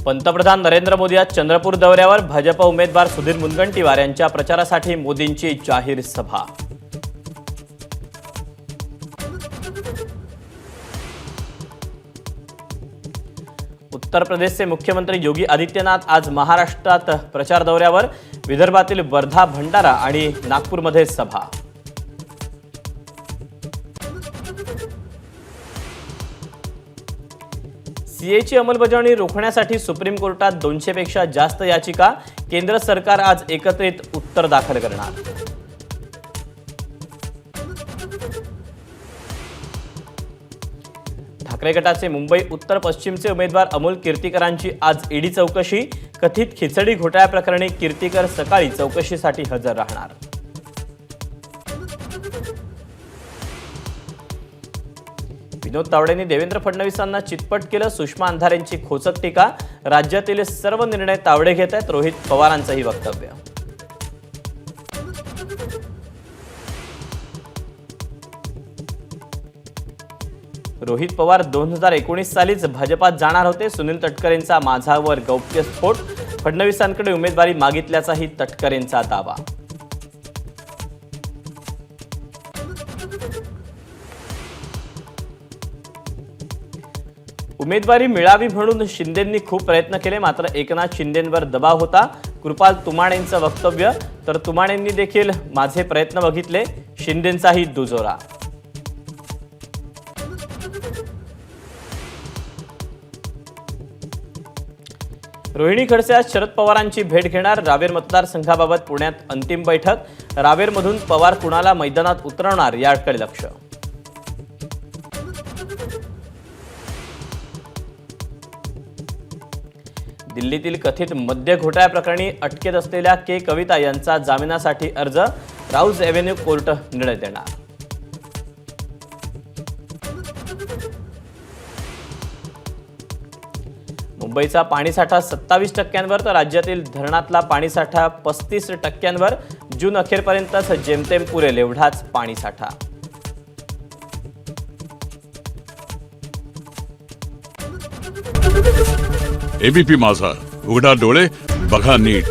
पंतप्रधान नरेंद्र मोदी आज चंद्रपूर दौऱ्यावर. भाजप उमेदवार सुधीर मुनगंटीवार यांच्या प्रचारासाठी मोदींची जाहीर सभा. उत्तर प्रदेशचे मुख्यमंत्री योगी आदित्यनाथ आज महाराष्ट्रात प्रचार दौऱ्यावर. विदर्भातील वर्धा, भंडारा आणि नागपूरमध्ये सभा. सीएची अंमलबजावणी रोखण्यासाठी सुप्रीम कोर्टात 200 पेक्षा जास्त याचिका. केंद्र सरकार आज एकत्रित उत्तर दाखल करणार. ठाकरे गटाचे मुंबई उत्तर पश्चिमचे उमेदवार अमोल कीर्तीकरांची आज ईडी चौकशी. कथित खिचडी घोटाळ्याप्रकरणी कीर्तीकर सकाळी चौकशीसाठी हजर राहणार. विनोद तावडेंनी देवेंद्र फडणवीसांना चितपट केलं. सुषमा अंधारेंची खोचक टीका. राज्यातील सर्व निर्णय तावडे घेत आहेत. रोहित पवारांचंही वक्तव्य. रोहित पवार 2019 सालीच भाजपात जाणार होते. सुनील तटकरेंचा माझावर गौप्यस्फोट. फडणवीसांकडे उमेदवारी मागितल्याचाही तटकरेंचा दावा. उमेदवारी मिळावी म्हणून शिंदेंनी खूप प्रयत्न केले, मात्र एकनाथ शिंदेंवर दबाव होता. कृपाल तुमाणेंचं वक्तव्य. तर तुमाणेंनी देखील माझे प्रयत्न बघितले. शिंदेंचाही दुजोरा. रोहिणी खडसे आज शरद पवारांची भेट घेणार. रावेर मतदारसंघाबाबत पुण्यात अंतिम बैठक. रावेरमधून पवार कुणाला मैदानात उतरवणार याकडे लक्ष. दिल्लीतील कथित मद्य घोटाळ्याप्रकरणी अटकेत असलेल्या के कविता यांचा जामिनासाठी अर्ज. राऊज एव्हेन्यू कोर्ट निर्णय देणार. मुंबईचा पाणीसाठा 27%वर तर राज्यातील धरणातला पाणीसाठा 35%वर. जून अखेरपर्यंतच जेमतेम पुरेल एवढाच पाणीसाठा. एबीपी माझा, उघडा डोळे बघा नीट.